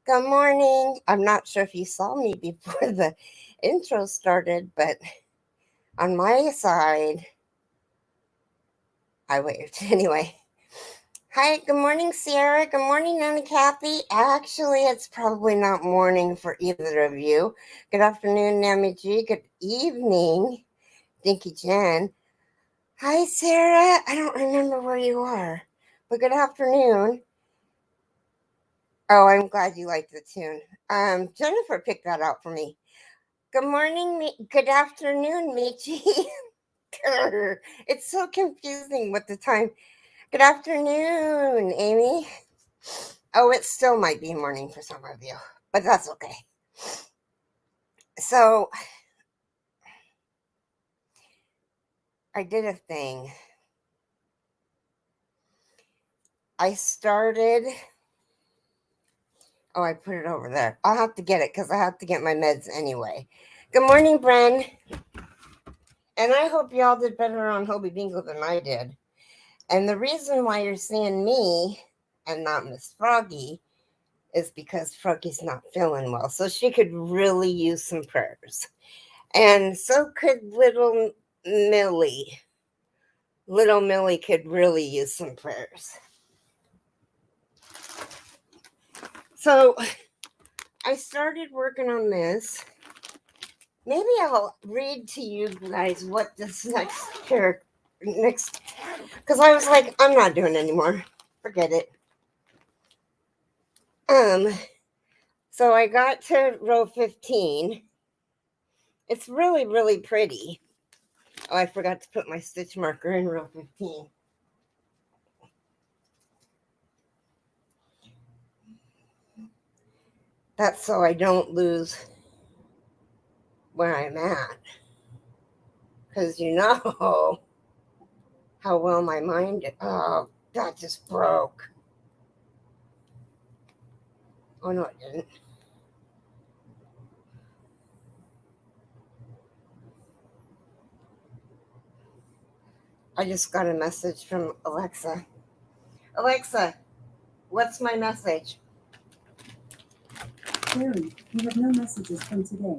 Good morning. I'm not sure if you saw me before the intro started, but on my side, I waved. Anyway, hi, good morning, Sierra. Good morning, Nana Kathy. Actually, it's probably not morning for either of you. Good afternoon, Nami G. Good evening, Dinky Jen. Hi, Sarah. I don't remember where you are, but good afternoon. Oh, I'm glad you liked the tune. Jennifer picked that out for me. Good morning, good afternoon, Michi. It's so confusing with the time. Good afternoon, Amy. Oh, it still might be morning for some of you, but that's okay. So, I did a thing. I started. Oh, I put it over there. I'll have to get it because I have to get my meds anyway. Good morning, Bren. And I hope y'all did better on Hobie Bingo than I did. And the reason why you're seeing me and not Miss Froggy is because Froggy's not feeling well. So she could really use some prayers. And so could little Millie. Little Millie could really use some prayers. So I started working on this. Maybe I'll read to you guys what this because I was like, I'm not doing it anymore. Forget it. So I got to row 15. It's really, really pretty. Oh, I forgot to put my stitch marker in row 15. That's so I don't lose where I'm at. Because you know how well my mind is. Oh, that just broke. Oh, no, it didn't. I just got a message from Alexa. Alexa, what's my message? Keri, you have no messages from today.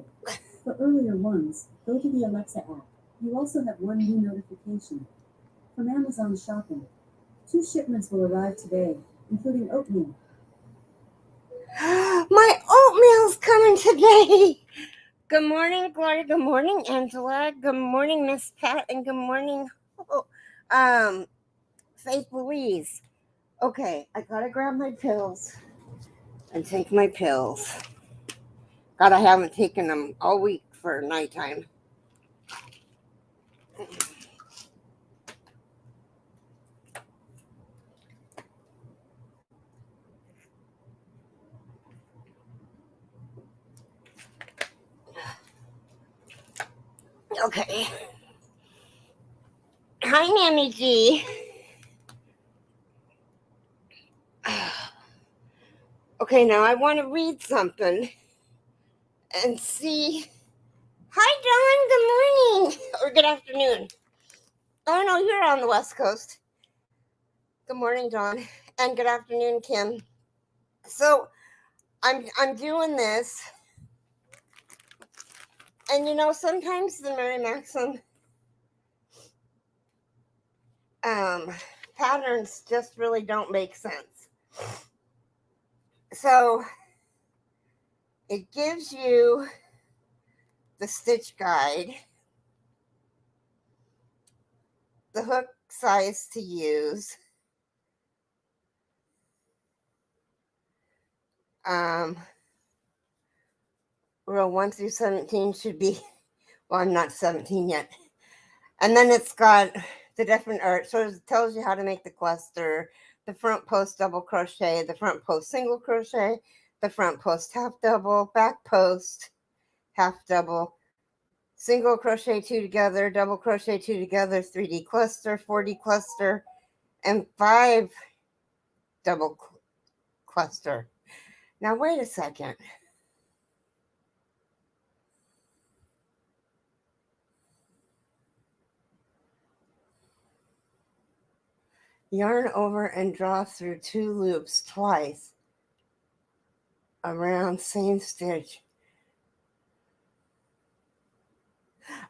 For earlier ones, go to the Alexa app. You also have one new notification from Amazon Shopping. 2 shipments will arrive today, including oatmeal. My oatmeal's coming today. Good morning, Gloria. Good morning, Angela. Good morning, Miss Pat. And good morning, Faith Louise. Okay, I gotta grab my pills and take my pills. God, I haven't taken them all week for nighttime. Okay. Hi, Mammy G. Okay, now I want to read something and see. Hi, Dawn. Good morning. Or good afternoon. Oh, no, you're on the West Coast. Good morning, Dawn. And good afternoon, Kim. So I'm doing this. And you know, sometimes the Mary Maxim patterns just really don't make sense. So it gives you the stitch guide, the hook size to use, row 1 through 17 should be, well, I'm not 17 yet. And then it's got the different art, so it tells you how to make the cluster, the front post double crochet, the front post single crochet, the front post half double, back post half double, single crochet 2 together, double crochet 2 together, 3D cluster, 4D cluster, and 5 double cluster. Now wait a second. Yarn over and draw through 2 loops twice. around same stitch.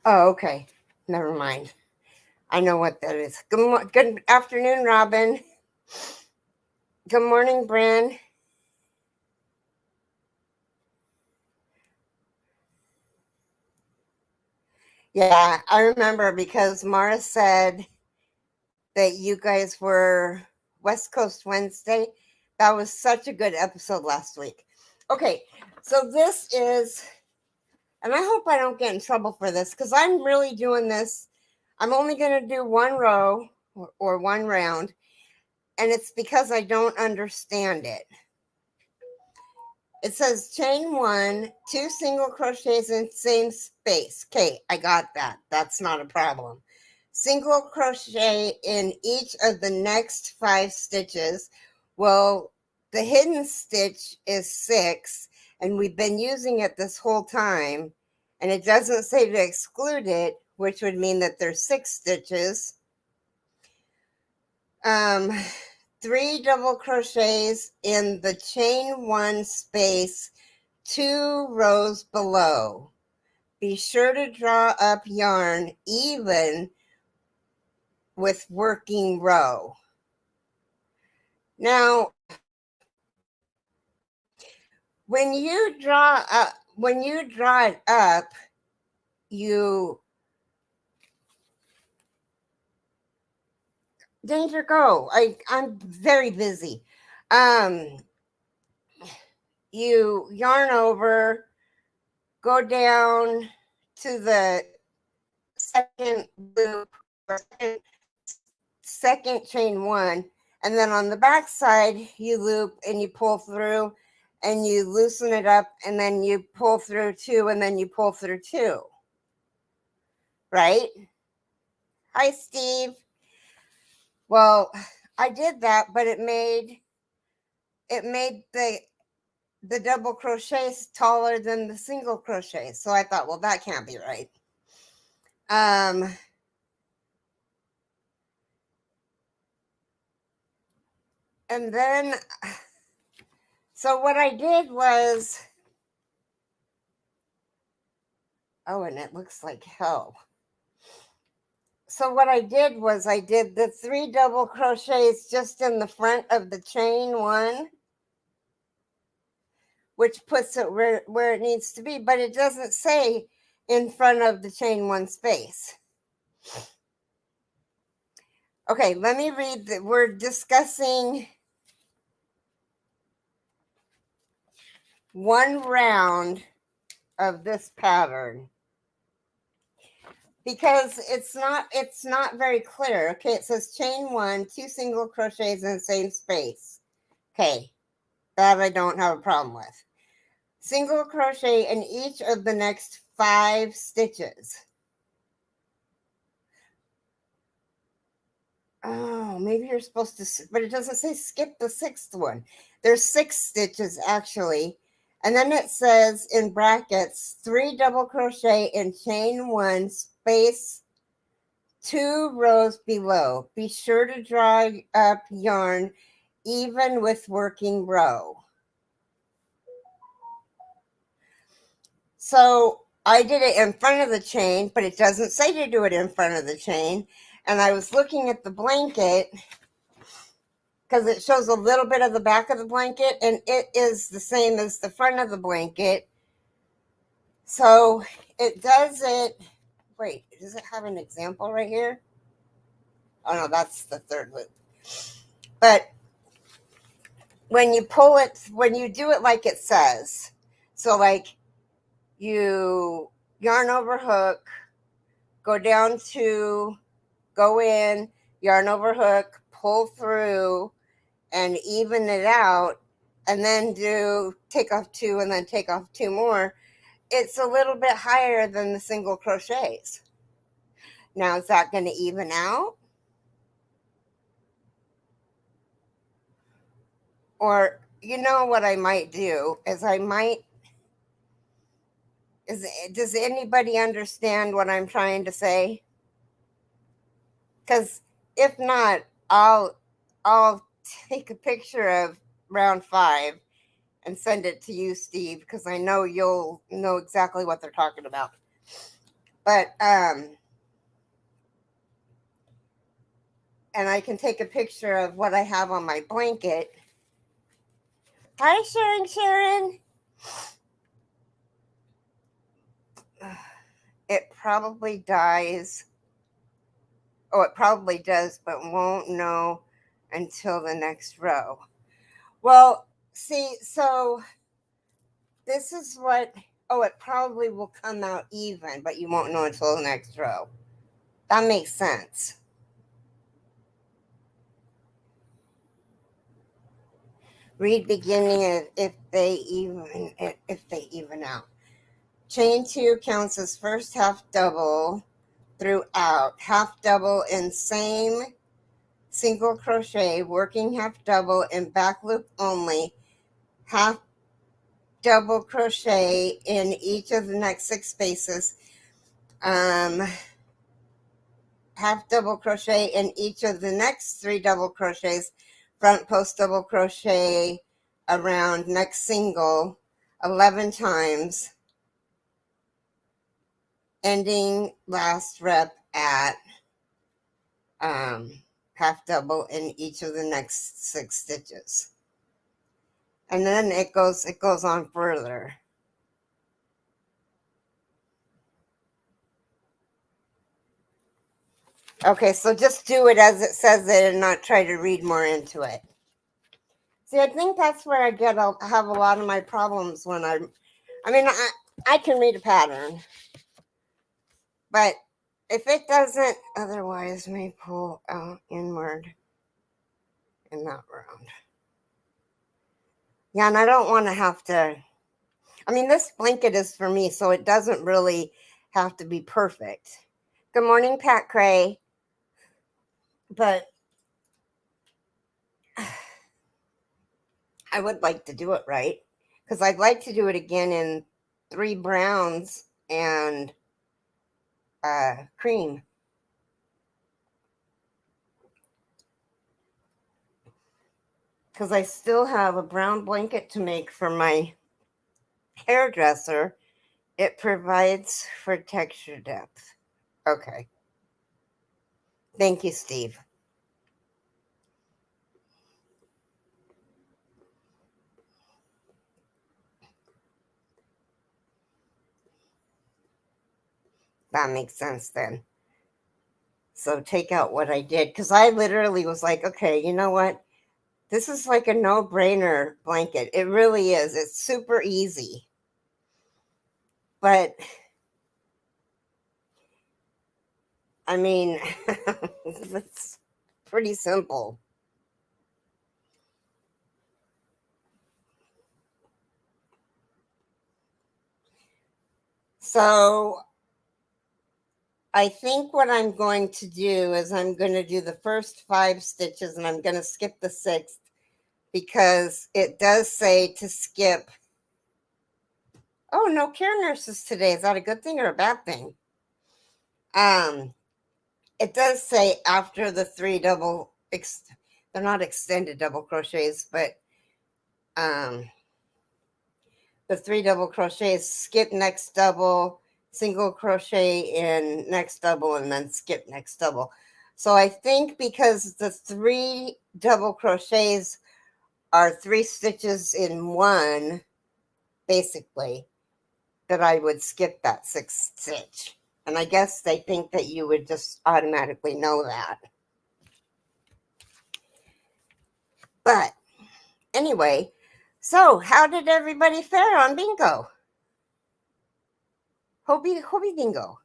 Oh, okay. Never mind. I know what that is. Good afternoon, Robin. Good morning, Bran. Yeah, I remember because Mara said that you guys were West Coast Wednesday. That was such a good episode last week. Okay, so this is, and I hope I don't get in trouble for this because I'm really doing this. I'm only going to do one row or one round, and it's because I don't understand it. It says chain 1, 2 single crochets in same space. Okay, I got that. That's not a problem. Single crochet in each of the next 5 stitches. Well, the hidden stitch is 6, and we've been using it this whole time, and it doesn't say to exclude it, which would mean that there's 6 stitches. 3 double crochets in the chain 1 space 2 rows below. Be sure to draw up yarn even with working row. Now, when you draw it up, you danger go. I'm very busy. You yarn over, go down to the second loop or second chain 1, and then on the back side you loop and you pull through and you loosen it up, and then you pull through 2, and then you pull through 2, right? Hi, Steve. Well, I did that, but it made the double crochets taller than the single crochet, so I thought, well, that can't be right. And then, so what I did was, oh, and it looks like hell. So what I did was I did the 3 double crochets just in the front of the chain 1, which puts it where it needs to be, but it doesn't say in front of the chain 1 space. Okay, let me read that. We're discussing one round of this pattern because it's not very clear. Okay, it says chain 1, 2 single crochets in the same space. Okay, that I don't have a problem with. Single crochet in each of the next 5 stitches. Oh, maybe you're supposed to, but it doesn't say skip the 6th one. There's 6 stitches actually. And then it says in brackets, 3 double crochet in chain 1 space 2 rows below. Be sure to draw up yarn even with working row. So I did it in front of the chain, but it doesn't say to do it in front of the chain. And I was looking at the blanket because it shows a little bit of the back of the blanket, and it is the same as the front of the blanket. So it does it. Wait, does it have an example right here? Oh no, that's the 3rd loop. But when you pull it, when you do it like it says, so like you yarn over hook, go down to, go in, yarn over hook, pull through, and even it out, and then do take off 2 and then take off 2 more, it's a little bit higher than the single crochets. Now, is that going to even out? Or, you know what I might do is does anybody understand what I'm trying to say? Because if not, I'll take a picture of round 5 and send it to you, Steve, because I know you'll know exactly what they're talking about. But and I can take a picture of what I have on my blanket. Hi, Sharon. It probably dies. Oh, it probably does, but won't know until the next row. Well, see, so this is what, oh, it probably will come out even, but you won't know until the next row. That makes sense. Read beginning of if they even out. Chain 2 counts as first half double throughout. Half double in same single crochet, working half double in back loop only. Half double crochet in each of the next 6 spaces. Half double crochet in each of the next 3 double crochets. Front post double crochet around next single 11 times, ending last rep at half double in each of the next 6 stitches. And then it goes on further. Okay, so just do it as it says it and not try to read more into it. See, I think that's where I have a lot of my problems when I can read a pattern, but if it doesn't, otherwise may pull out inward in that round. Yeah, and I don't want to have to, this blanket is for me, so it doesn't really have to be perfect. Good morning, Pat Cray. But I would like to do it right, because I'd like to do it again in 3 browns and cream. Because I still have a brown blanket to make for my hairdresser. It provides for texture depth. Okay. Thank you, Steve. That makes sense then. So take out what I did, because I literally was like, okay, you know what? This is like a no-brainer blanket. It really is. It's super easy. But, it's pretty simple. So I think what I'm going to do is I'm going to do the first 5 stitches and I'm going to skip the 6th, because it does say to skip. Oh, no care nurses today. Is that a good thing or a bad thing? It does say after the 3 double, they're not extended double crochets, but the 3 double crochets, skip next double, single crochet in next double, and then skip next double. So I think because the 3 double crochets are 3 stitches in one, basically, that I would skip that 6th stitch. And I guess they think that you would just automatically know that. But anyway, so how did everybody fare on bingo? Hobby bingo.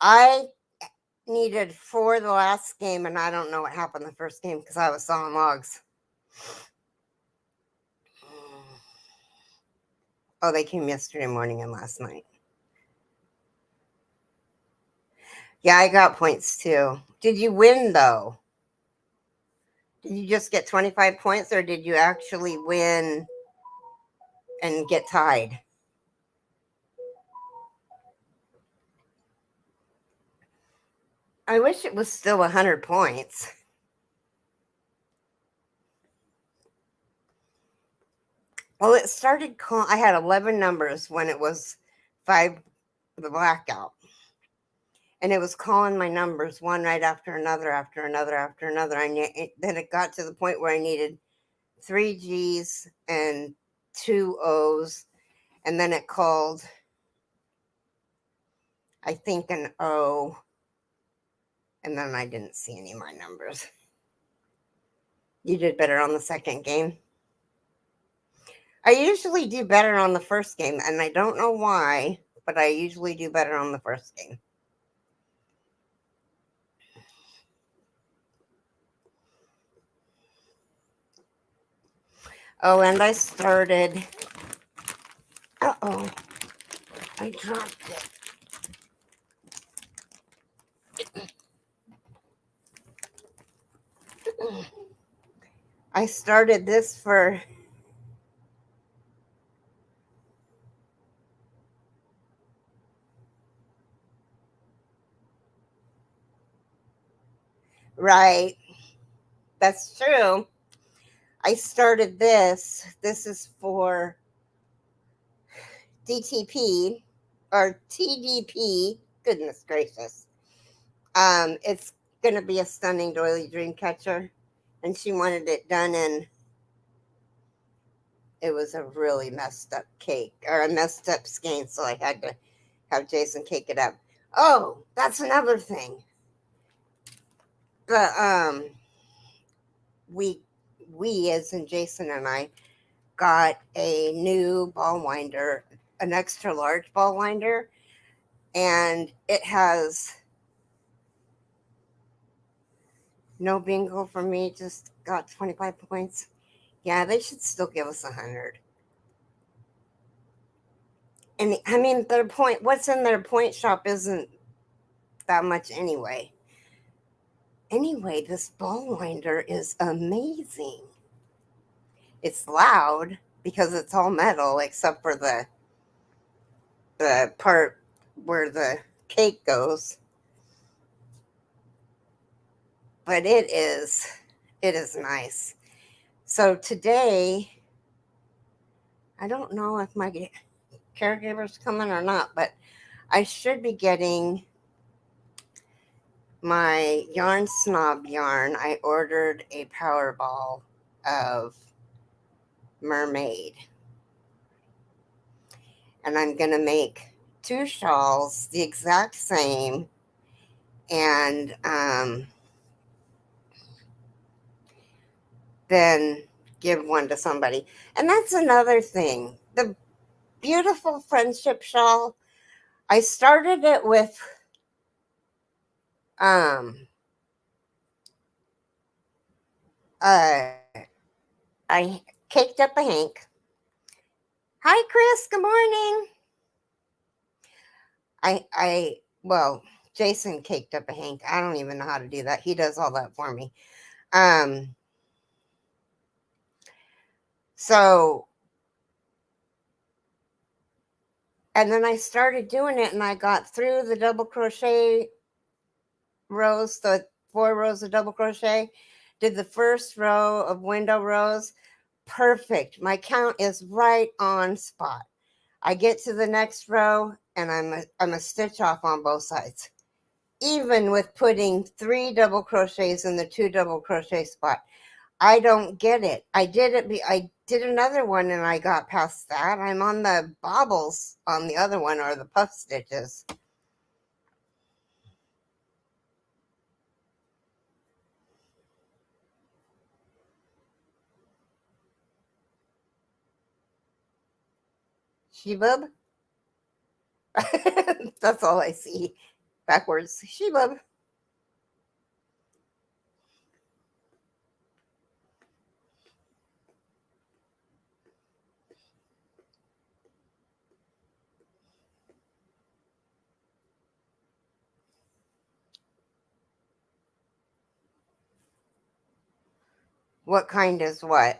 I needed 4 the last game, and I don't know what happened the first game because I was sawing logs. Oh, they came yesterday morning and last night. Yeah, I got points too. Did you win though? Did you just get 25 points, or did you actually win and get tied? I wish it was still 100 points. Well, it started calling. I had 11 numbers when it was 5, the blackout. And it was calling my numbers one right after another, after another, after another. Then it got to the point where I needed 3 G's and 2 O's. And then it called, I think, an O. And then I didn't see any of my numbers. You did better on the second game. I usually do better on the first game, and I don't know why, but I usually do better on the first game. Oh, and I started. Uh-oh. I dropped it. I started this for. Right. That's true. I started this. This is for DTP or TDP. Goodness gracious. It's going to be a stunning doily dream catcher. And she wanted it done in. It was a really messed up cake or a messed up skein. So I had to have Jason cake it up. Oh, that's another thing. The we as in Jason and I got a new ball winder, an extra large ball winder, and it has no bingo for me, just got 25 points. Yeah, they should still give us 100. And I mean, their point, what's in their point shop isn't that much anyway. Anyway, this ball winder is amazing. It's loud because it's all metal except for the part where the cake goes. But it is nice. So today, I don't know if my caregiver's coming or not, but I should be getting my yarn snob yarn. I ordered a power ball of mermaid, and I'm gonna make 2 shawls the exact same, and then give one to somebody. And that's another thing. The beautiful friendship shawl, I started it with I caked up a Hank. Hi Chris, good morning. Well, Jason caked up a Hank. I don't even know how to do that. He does all that for me. So, and then I started doing it and I got through the double crochet rows, the 4 rows of double crochet, did the first row of window rows. Perfect. My count is right on spot. I get to the next row and I'm a stitch off on both sides. Even with putting 3 double crochets in the 2 double crochet spot. I don't get it. I did another one and I got past that. I'm on the bobbles on the other one, or the puff stitches. Shebub? That's all I see. Backwards. Shebub. What kind is what?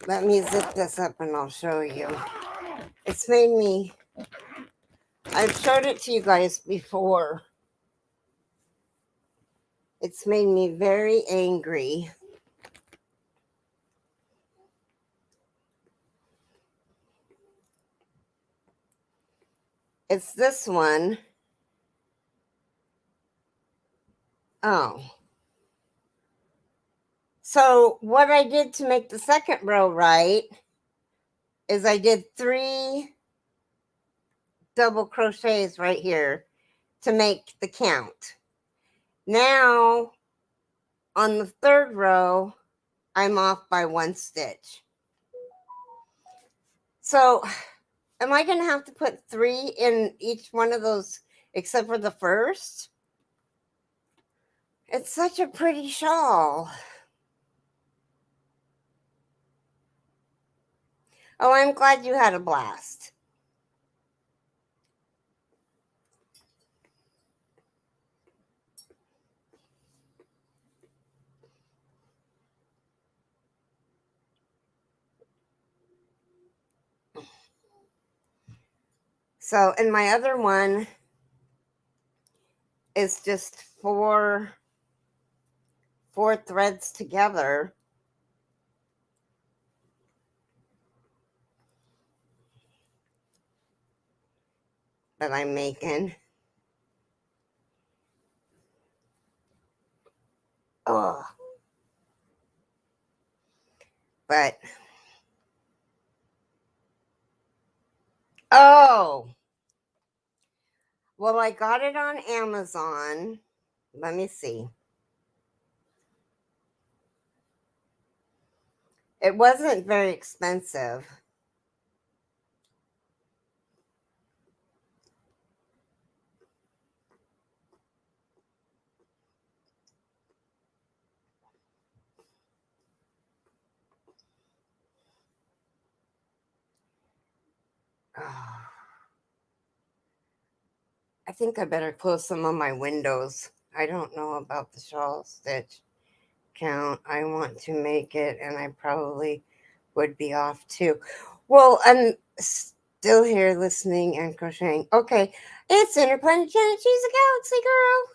Let me zip this up and I'll show you. It's made me, I've showed it to you guys before. It's made me very angry. It's this one. Oh. So what I did to make the second row right is I did 3 double crochets right here to make the count. Now on the third row, I'm off by 1 stitch. So am I going to have to put 3 in each one of those except for the first? It's such a pretty shawl. Oh, I'm glad you had a blast. So, and my other one is just 4 threads together. That I'm making. Oh. But, oh. Well, I got it on Amazon. Let me see. It wasn't very expensive. Oh. I think I better close some of my windows. I don't know about the shawl stitch count. I want to make it, and I probably would be off too. Well, I'm still here listening and crocheting. Okay, it's Interplanet Janet. She's a galaxy girl.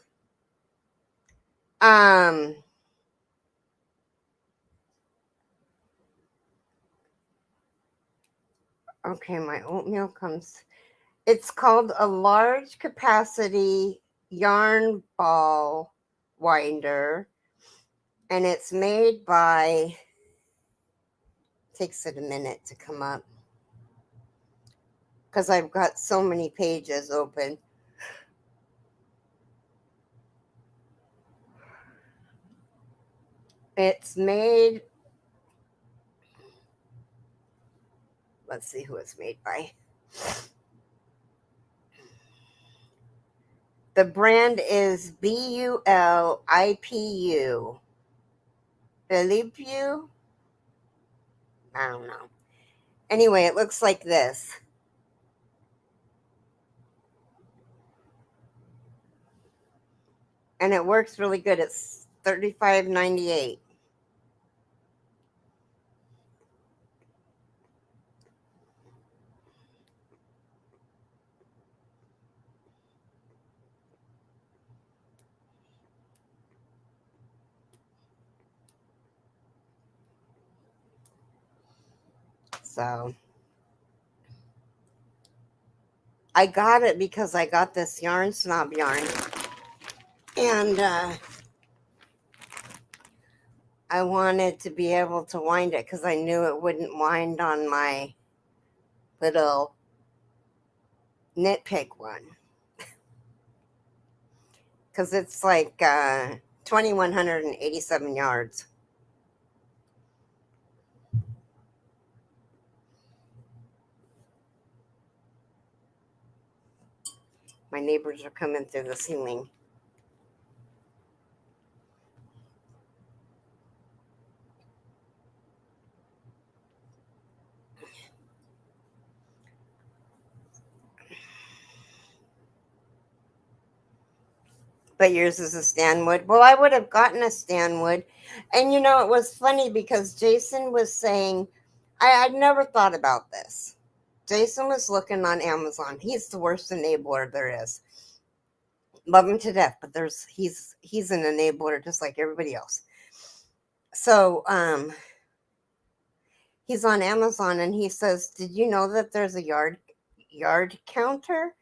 Okay, my oatmeal comes. It's called a large capacity yarn ball winder, and it's made by. Takes it a minute to come up because I've got so many pages open. It's made. Let's see who it's made by. The brand is BULIPU. Philippe? I don't know. Anyway, it looks like this. And it works really good. It's $35.98. So I got it because I got this Yarn Snob yarn. And I wanted to be able to wind it because I knew it wouldn't wind on my little knit pick one. Because it's like 2,187 yards. My neighbors are coming through the ceiling. But yours is a Stanwood. Well, I would have gotten a Stanwood. And you know, it was funny because Jason was saying, I'd never thought about this. Jason was looking on Amazon. He's the worst enabler there is. Love him to death, but he's an enabler just like everybody else. So he's on Amazon and he says, "Did you know that there's a yard counter?"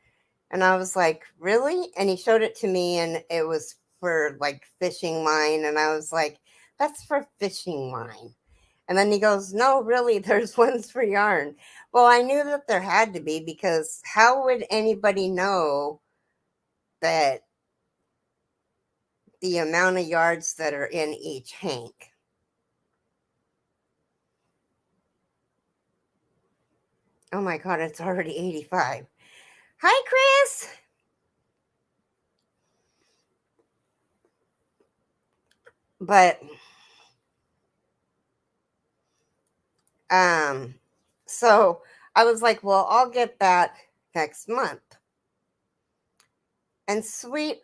And I was like, "Really?" And he showed it to me, and it was for like fishing line, and I was like, "That's for fishing line." And then he goes, "No, really, there's ones for yarn." Well, I knew that there had to be, because how would anybody know that the amount of yards that are in each hank? Oh my God, it's already 85. Hi, Chris. But, so I was like, well, I'll get that next month. And sweet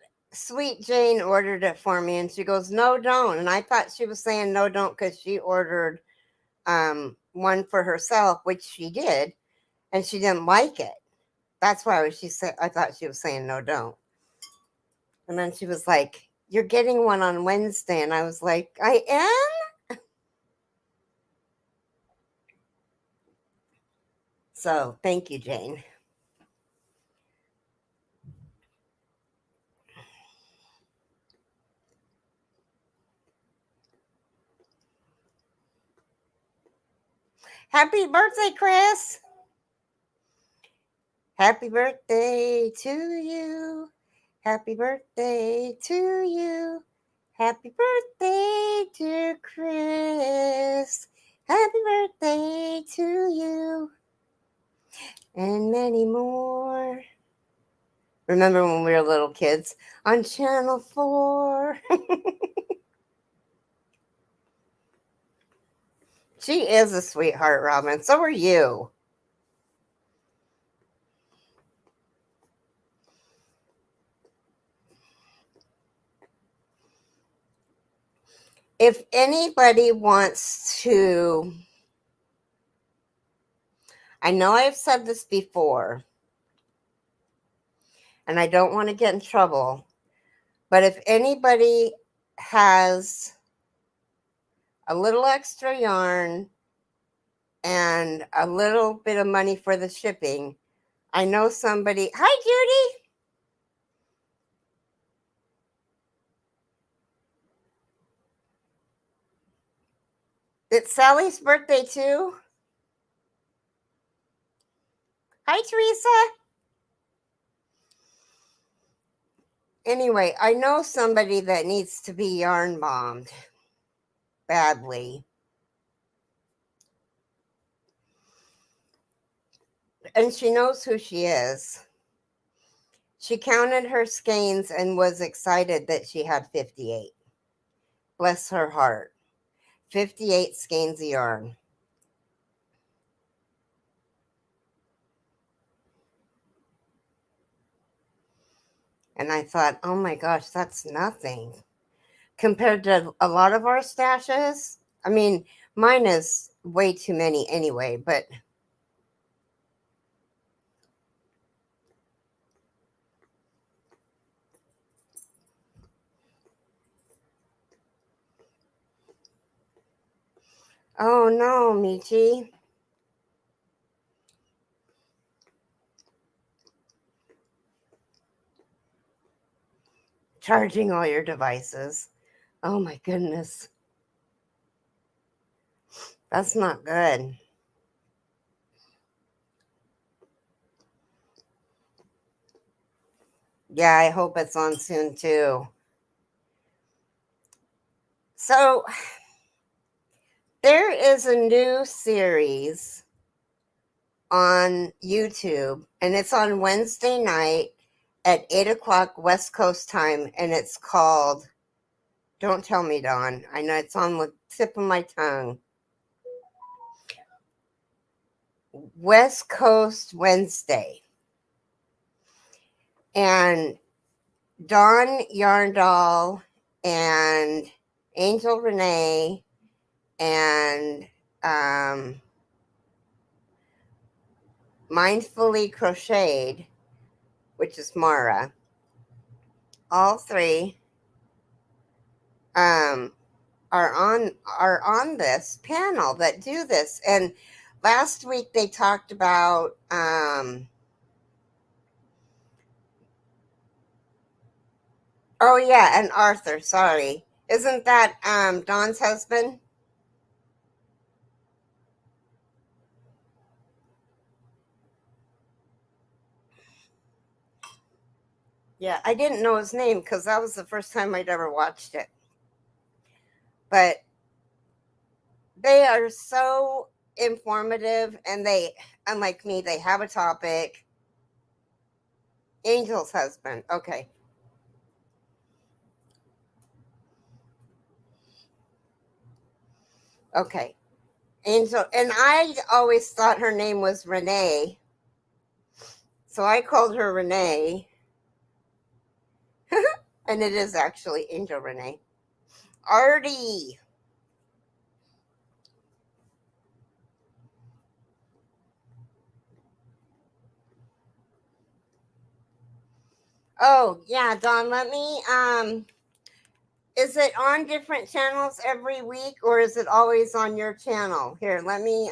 Jane ordered it for me, and she goes, "No, don't." And I thought she was saying no, don't, because she ordered one for herself, which she did, and she didn't like it. That's why she said, I thought she was saying no, don't. And then she was like, "You're getting one on Wednesday." And I was like, "I am?" So thank you, Jane. Happy birthday, Chris. Happy birthday to you. Happy birthday to you. Happy birthday, dear Chris. Happy birthday to you. And many more. Remember when we were little kids on Channel 4? She is a sweetheart, Robin. So are you. If anybody wants to, I know I've said this before, and I don't want to get in trouble, but if anybody has a little extra yarn and a little bit of money for the shipping, I know somebody. Hi, Judy. It's Sally's birthday too. Hi, Teresa. Anyway, I know somebody that needs to be yarn bombed badly. And she knows who she is. She counted her skeins and was excited that she had 58. Bless her heart. 58 skeins of yarn. And I thought, oh my gosh, that's nothing compared to a lot of our stashes. I mean, mine is way too many anyway, but oh no, Michi. Charging all your devices. Oh my goodness. That's not good. Yeah, I hope it's on soon too. So there is a new series on YouTube, and it's on Wednesday night at 8 o'clock West Coast time, and it's called, don't tell me, Dawn. I know it's on the tip of my tongue. West Coast Wednesday. And Dawn Yarndall and Angel Renee and Mindfully Crocheted, which is Mara. All three um, are on this panel that do this. And last week they talked about oh yeah, and Arthur, sorry. Isn't that Dawn's husband? Yeah, I didn't know his name because that was the first time I'd ever watched it. But they are so informative, and they, unlike me, they have a topic. Angel's husband. Okay. Okay. Angel, and I always thought her name was Renee. So I called her Renee. And it is actually Angel Renee. Artie. Oh, yeah, Dawn, let me is it on different channels every week, or is it always on your channel? Here, let me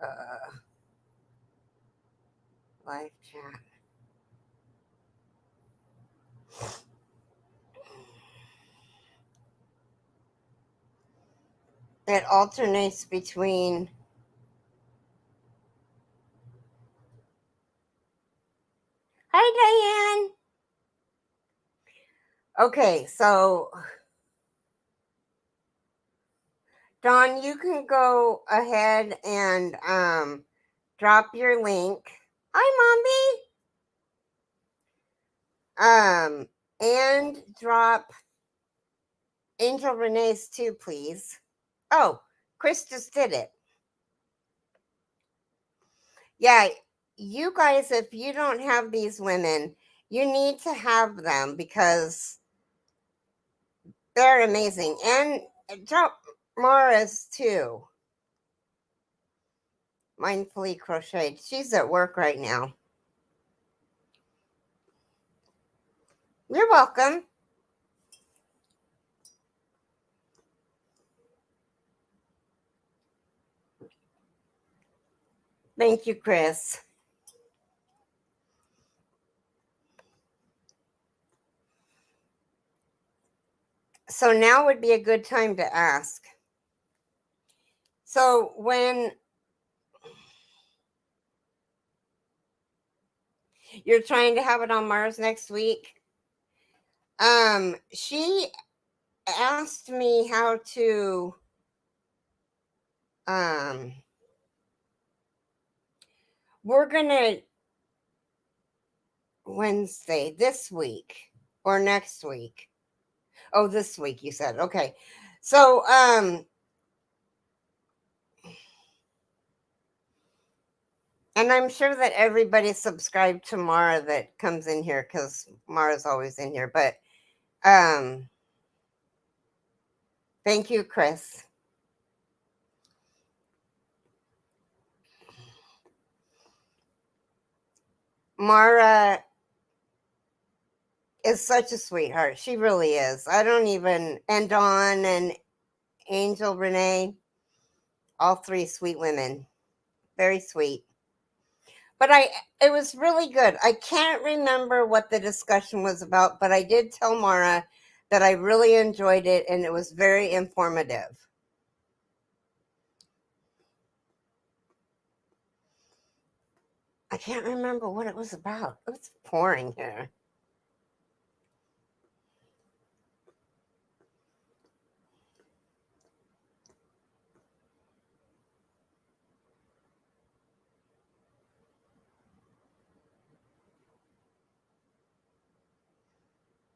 uh live chat. It alternates between Hi Diane. Okay, so Dawn, you can go ahead and drop your link. Hi Mommy. And drop Angel Renee's too, please. Oh, Chris just did it. Yeah, you guys, if you don't have these women, you need to have them because they're amazing. And drop Mara's too. Mindfully Crocheted. She's at work right now. You're welcome. Thank you, Chris. So now would be a good time to ask. So when you're trying to have it on Mars next week, she asked me how to we're gonna Wednesday this week or next week. Oh, this week you said. Okay. So and I'm sure that everybody subscribed to Mara that comes in here because Mara's always in here. But thank you, Chris. Mara is such a sweetheart. She really is. I don't even, and Dawn and Angel Renee, all three sweet women. Very sweet. But it was really good. I can't remember what the discussion was about, but I did tell Mara that I really enjoyed it and it was very informative. I can't remember what it was about. It's pouring here.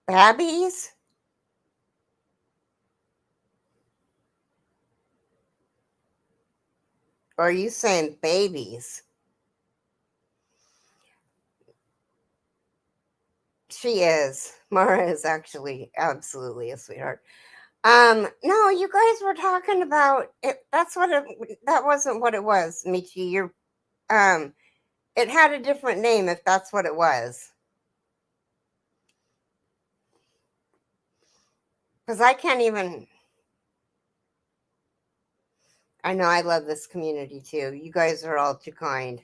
Babbies? Or are you saying babies? She is. Mara is actually absolutely a sweetheart. No, you guys were talking about it. That wasn't what it was, Michi. It had a different name if that's what it was. Because I can't even. I know I love this community too. You guys are all too kind.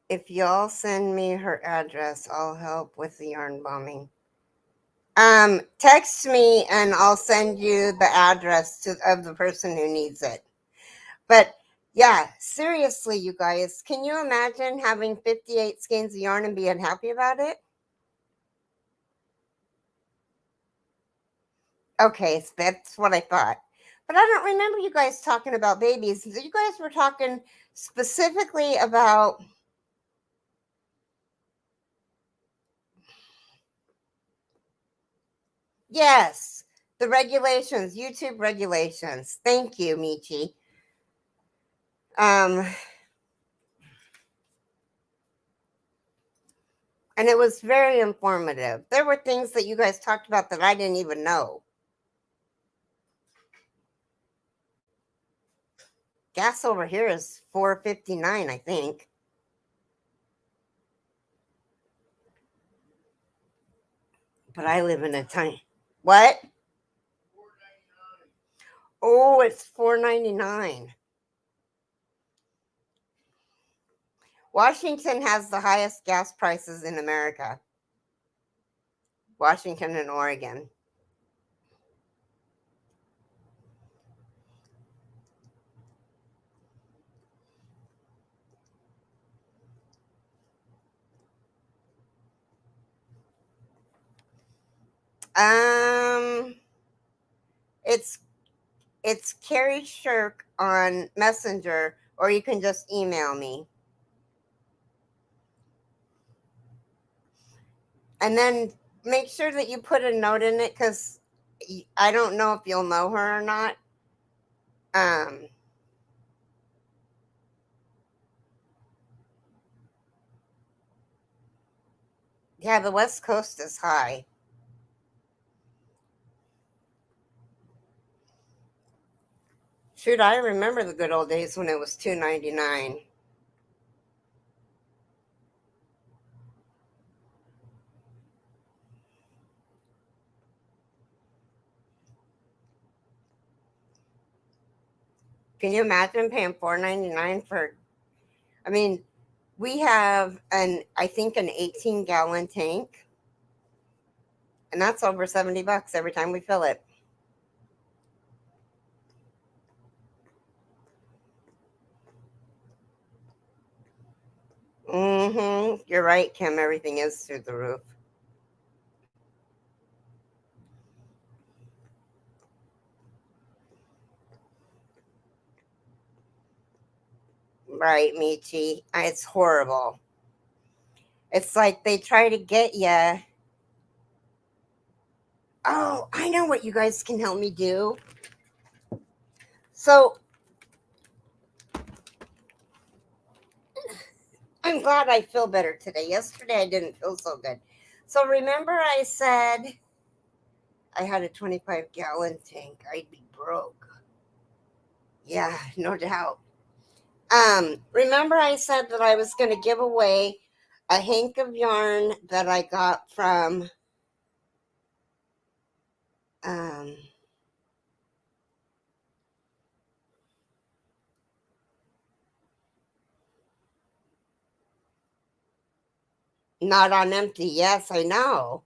If y'all send me her address, I'll help with the yarn bombing. Text me and I'll send you the address of the person who needs it. But yeah, seriously, you guys, can you imagine having 58 skeins of yarn and being happy about it? Okay, so that's what I thought. But I don't remember you guys talking about babies. You guys were talking specifically about. Yes, the regulations, YouTube regulations. Thank you, Michi. And it was very informative. There were things that you guys talked about that I didn't even know. Gas over here is $4.59, I think. But I live in a tiny. What? Oh, it's $4.99. Washington has the highest gas prices in America. Washington and Oregon. It's Keri Shirk on Messenger, or you can just email me. And then make sure that you put a note in it because I don't know if you'll know her or not. Yeah, the West Coast is high. Shoot, I remember the good old days when it was $2.99. Can you imagine paying $4.99 for? I mean, we have I think an 18-gallon tank, and that's over $70 every time we fill it. You're right, Kim. Everything is through the roof. Right, Michi. It's horrible. It's like they try to get you. Oh, I know what you guys can help me do. So I'm glad I feel better today. Yesterday I didn't feel so good. So remember I said I had a 25-gallon tank. I'd be broke. Yeah, no doubt. Remember I said that I was going to give away a hank of yarn that I got from Not on Empty. Yes, I know.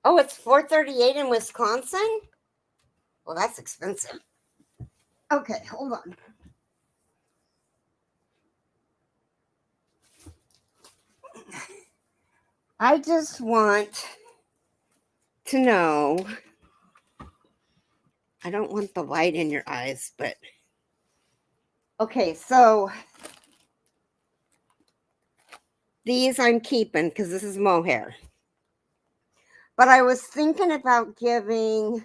Oh, it's $4.38 in Wisconsin? Well, that's expensive. Okay, hold on. I just want to know. I don't want the light in your eyes, but okay, so these I'm keeping because this is mohair. But I was thinking about giving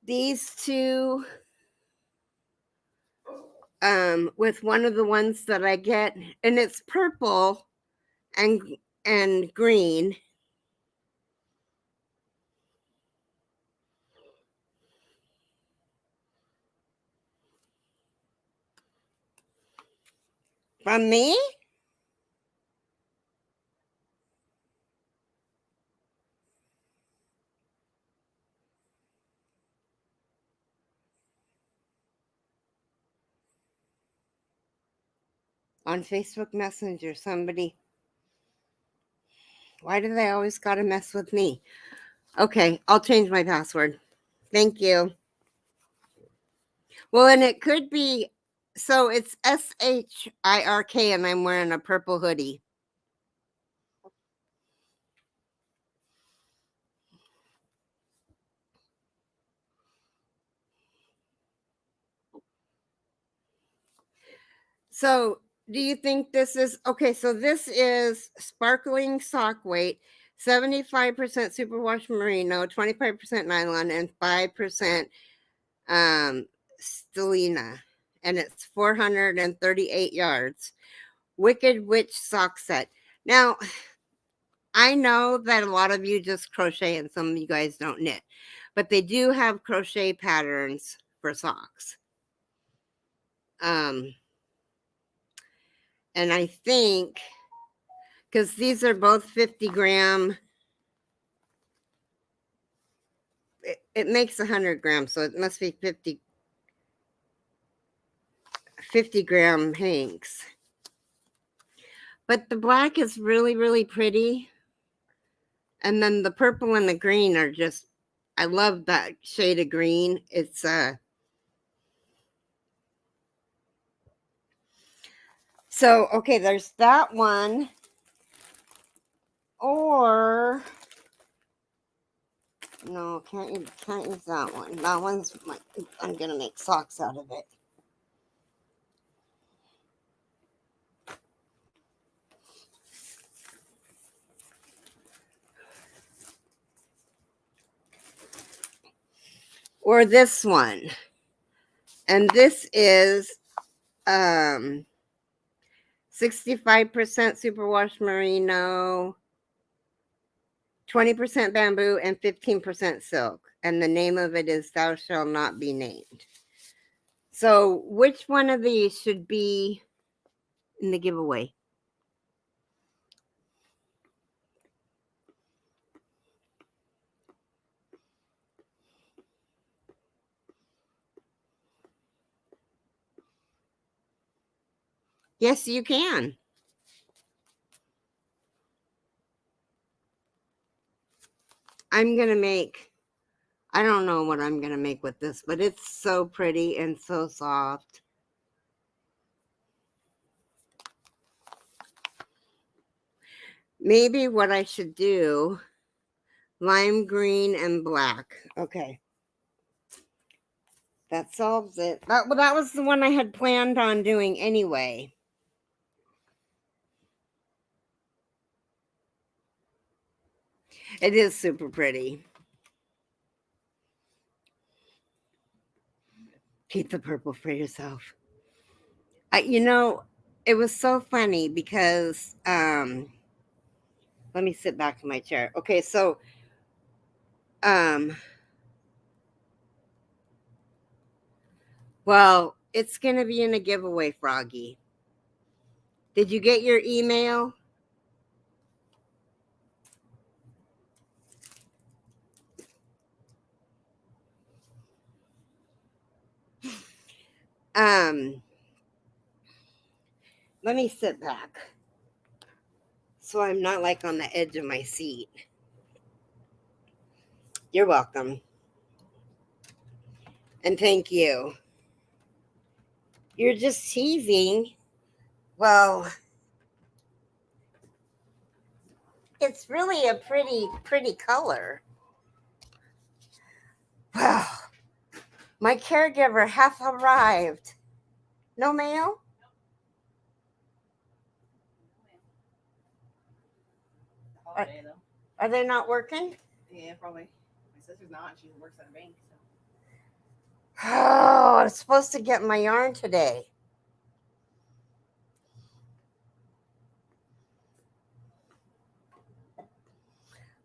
these two, with one of the ones that I get, and it's purple and green. From me? On Facebook Messenger, somebody. Why do they always gotta mess with me? Okay, I'll change my password. Thank you. Well, and it could be, so it's SHIRK and I'm wearing a purple hoodie. So do you think this is, okay, so this is sparkling sock weight, 75% superwash merino, 25% nylon, and 5% stellina. And it's 438 yards. Wicked Witch sock set. Now, I know that a lot of you just crochet and some of you guys don't knit, but they do have crochet patterns for socks. And I think, because these are both 50 gram, it makes 100 grams, so it must be 50 gram hanks. But the black is really, really pretty. And then the purple and the green are just, I love that shade of green. It's so okay, there's that one. Or no, can't use that one. That one's I'm gonna make socks out of it. Or this one. And this is 65% superwash merino, 20% bamboo, and 15% silk. And the name of it is Thou Shall Not Be Named. So which one of these should be in the giveaway? Yes, you can. I'm going to make, I don't know what I'm going to make with this, but it's so pretty and so soft. Maybe what I should do, lime green and black. Okay. That solves it. That was the one I had planned on doing anyway. It is super pretty. Keep the purple for yourself. You know, it was so funny because, let me sit back in my chair. Okay, so, well, it's going to be in a giveaway, Froggy. Did you get your email? Let me sit back so I'm not like on the edge of my seat. You're welcome. And thank you. You're just teasing. Well, it's really a pretty color. Wow. My caregiver hath arrived. No mail? holiday though. Are they not working? Yeah, probably. My sister's not. She works at a bank. So. Oh, I was supposed to get my yarn today.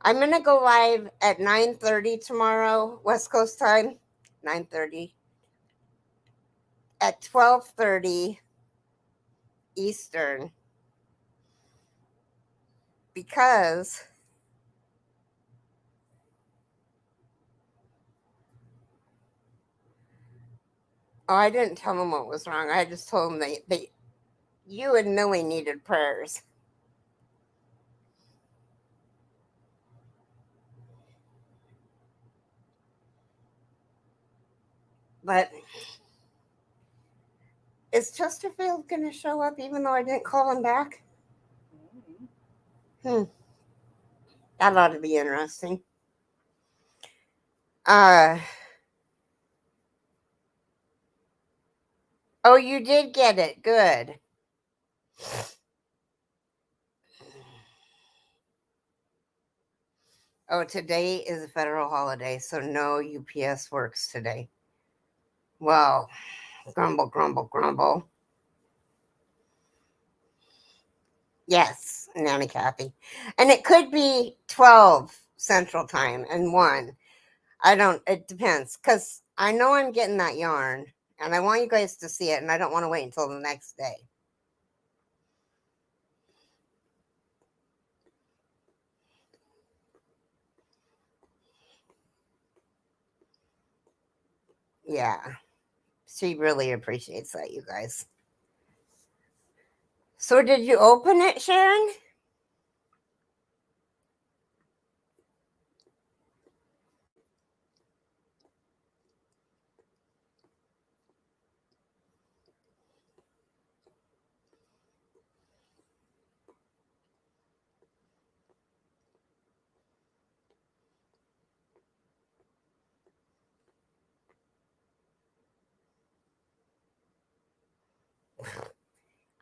I'm gonna go live at 9:30 tomorrow, West Coast time. 9:30. At 12:30 Eastern. Because I didn't tell them what was wrong. I just told them they you and Millie needed prayers. But is Chesterfield going to show up even though I didn't call him back? That ought to be interesting. Oh, you did get it. Good. Oh, today is a federal holiday, so no UPS works today. Well, grumble, grumble, grumble. Yes, Nanny Kathy. And it could be 12 Central Time and 1. It depends. Because I know I'm getting that yarn, and I want you guys to see it, and I don't want to wait until the next day. Yeah. She really appreciates that, you guys. So did you open it, Sharon?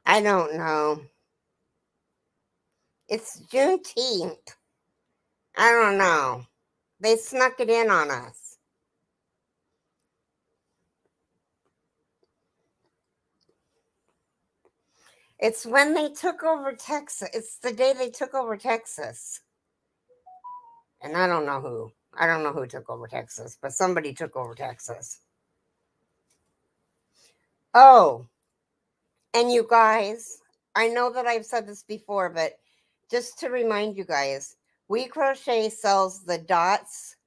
I don't know. It's Juneteenth. I don't know. They snuck it in on us. It's when they took over Texas. It's the day they took over Texas. And I don't know who. I don't know who took over Texas, but somebody took over Texas. Oh, and you guys, I know that I've said this before, but just to remind you guys, We Crochet sells the dots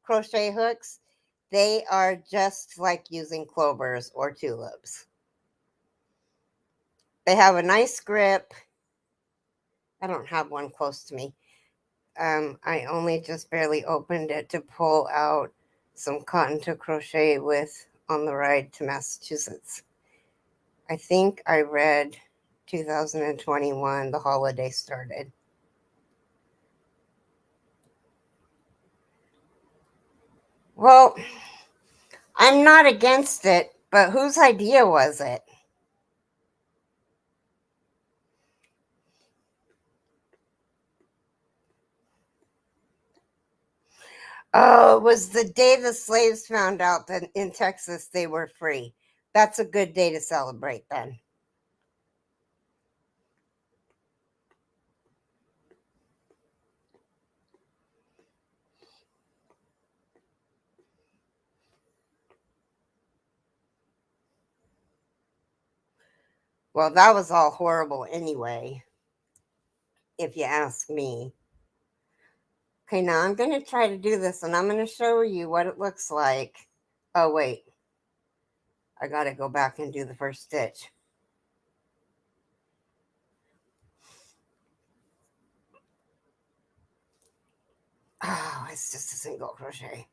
crochet hooks. They are just like using clovers or tulips. They have a nice grip. I don't have one close to me. I only just barely opened it to pull out some cotton to crochet with on the ride to Massachusetts. I think I read 2021, the holiday started. Well, I'm not against it, but whose idea was it? Oh, it was the day the slaves found out that in Texas they were free. That's a good day to celebrate then. Well, that was all horrible anyway, if you ask me. Okay, now I'm going to try to do this and I'm going to show you what it looks like. Oh, wait. I got to go back and do the first stitch. Oh, it's just a single crochet.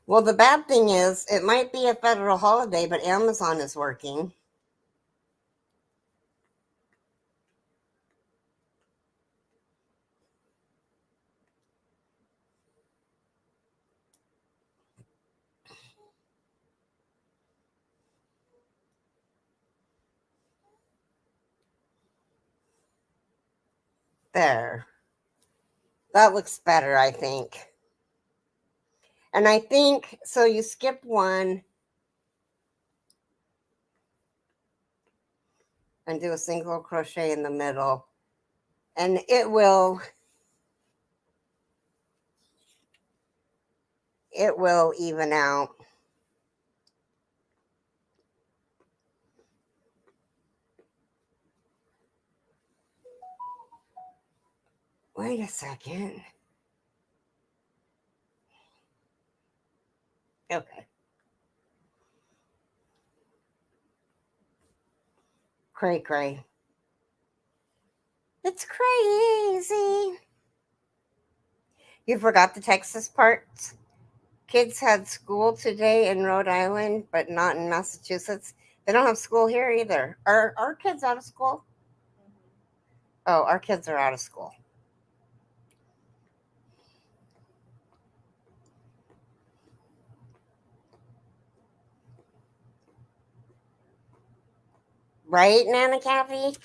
Well, the bad thing is it might be a federal holiday, but Amazon is working. There. That looks better, I think. And I think, so you skip one and do a single crochet in the middle. And it will even out. Wait a second. Okay. Cray cray. It's crazy. You forgot the Texas parts? Kids had school today in Rhode Island, but not in Massachusetts. They don't have school here either. Are our kids out of school? Oh, our kids are out of school. Right, Nana Kathy?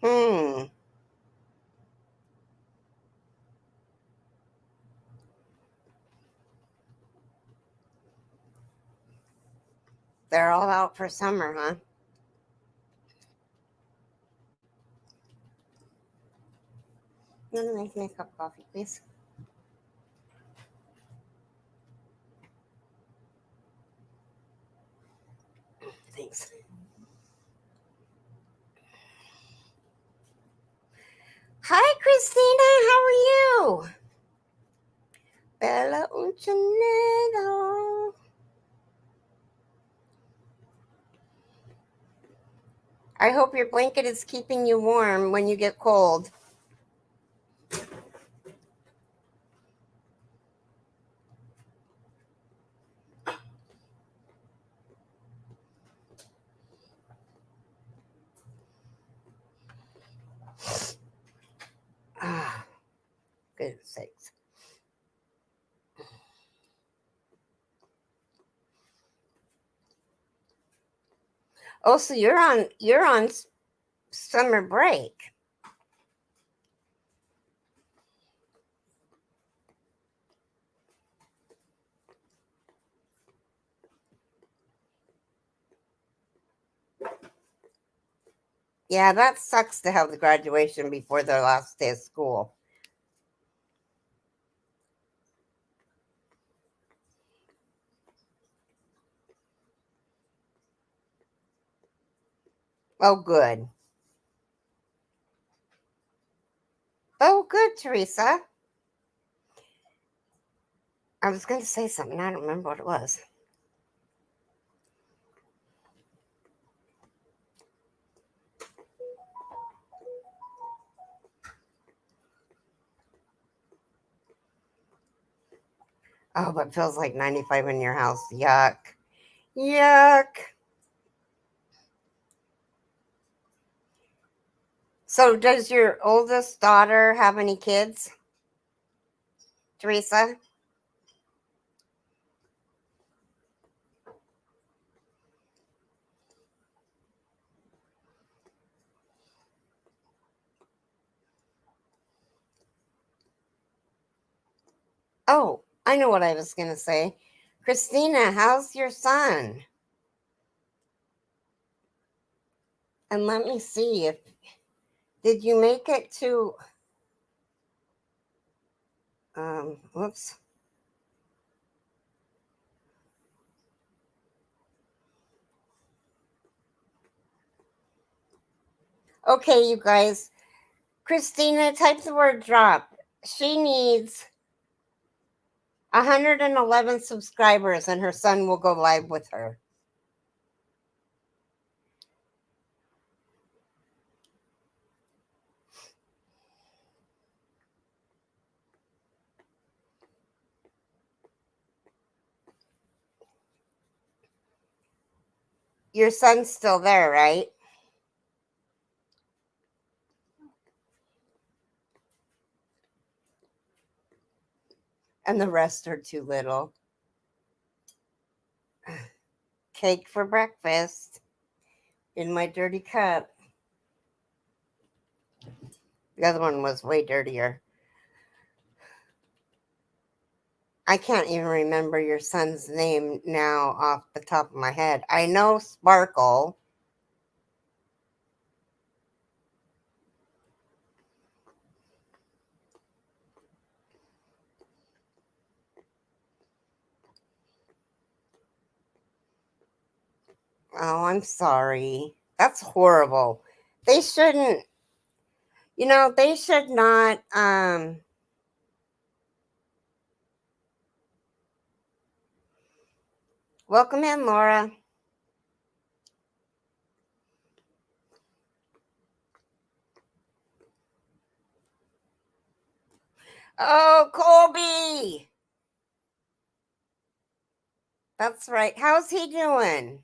Hmm. They're all out for summer, huh? Nana, make me a cup of coffee, please. Thanks. Hi, Christina. How are you? Bella Uncinetto. I hope your blanket is keeping you warm when you get cold. Ah, goodness sakes. Oh, so you're on summer break. Yeah, that sucks to have the graduation before their last day of school. Oh, good. Oh, good, Teresa. I was going to say something. I don't remember what it was. Oh, but it feels like 95 in your house. Yuck. Yuck. So, does your oldest daughter have any kids, Teresa? Oh, I know what I was going to say. Christina, how's your son? And let me see if did you make it to whoops. Okay, you guys. Christina, type the word drop. She needs 111 subscribers, and her son will go live with her. Your son's still there, right? And the rest are too little. Cake for breakfast in my dirty cup. The other one was way dirtier. I can't even remember your son's name now off the top of my head. I know Sparkle. Oh, I'm sorry. That's horrible. They shouldn't, they should not, welcome in, Laura. Oh, Colby. That's right. How's he doing?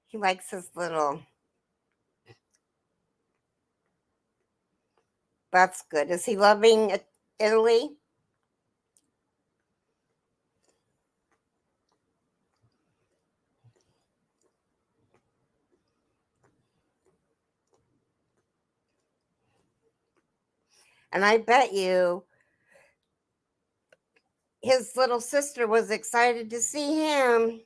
He likes his little. That's good. Is he loving Italy? And I bet you his little sister was excited to see him.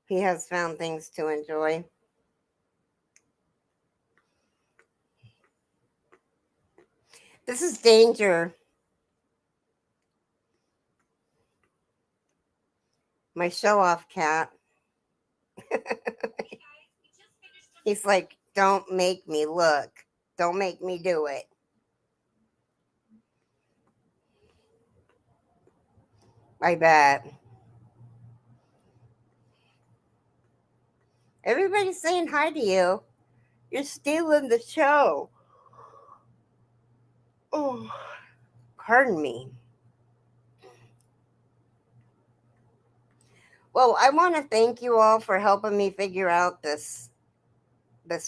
He has found things to enjoy. This is danger. My show-off cat. He's like, don't make me look. Don't make me do it. I bet. Everybody's saying hi to you. You're stealing the show. Oh, pardon me. Well, I want to thank you all for helping me figure out this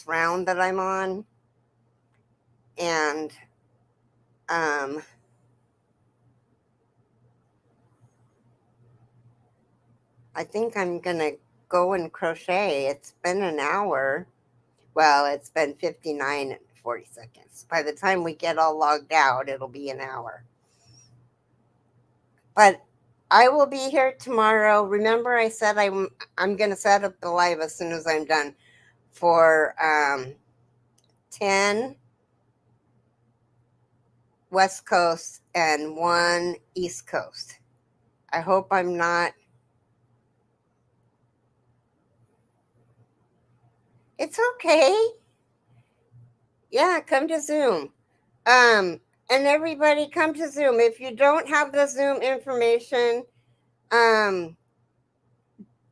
round that I'm on. And I think I'm going to go and crochet. It's been an hour. Well, it's been 59 and 40 seconds. By the time we get all logged out, it'll be an hour. But I will be here tomorrow. Remember, I said I'm going to set up the live as soon as I'm done for 10 West Coast and 1 East Coast. I hope I'm not. It's okay. Yeah, come to Zoom. And everybody come to Zoom. If you don't have the Zoom information,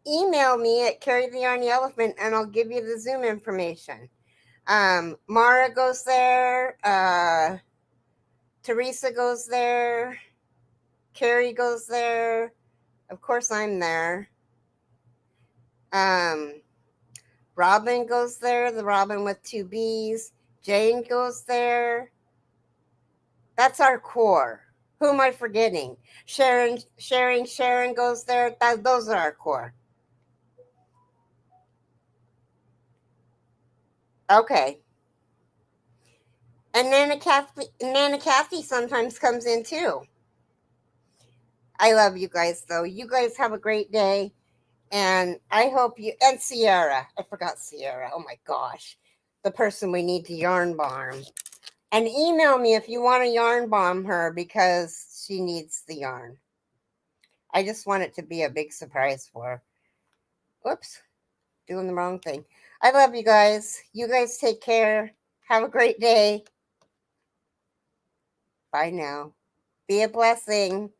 email me at keritheyarnyelephant and I'll give you the Zoom information. Mara goes there. Teresa goes there. Keri goes there. Of course, I'm there. Robin goes there. The Robin with 2 B's. Jane goes there. That's our core. Who am I forgetting? Sharon goes there. Those are our core. Okay. And Nana Kathy sometimes comes in too. I love you guys, though. You guys have a great day. And I hope you, and Sierra. I forgot Sierra. Oh my gosh. the person we need to yarn bomb. And email me if you want to yarn bomb her because she needs the yarn. I just want it to be a big surprise for her. Whoops, doing the wrong thing. I love you guys. You guys take care. Have a great day. Bye now. Be a blessing.